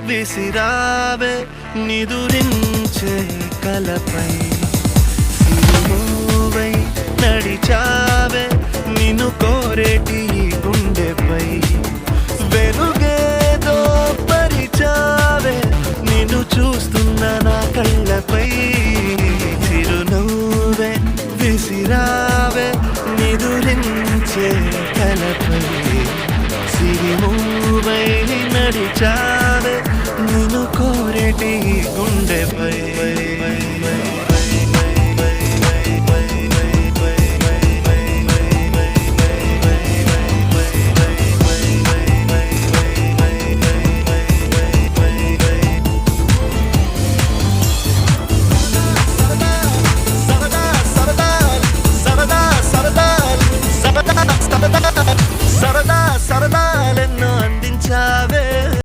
విసిరావే నిదురించే కలపై సిరుమూవై నడిచావే నిన్ను కోరేటి గుండెపై వెలుగేదో పరిచావే నిన్ను చూస్తున్న నా కళ్ళపై చిరునవ్వే విసిరావే నిదురించే కలపై సిరిమూవై నడిచా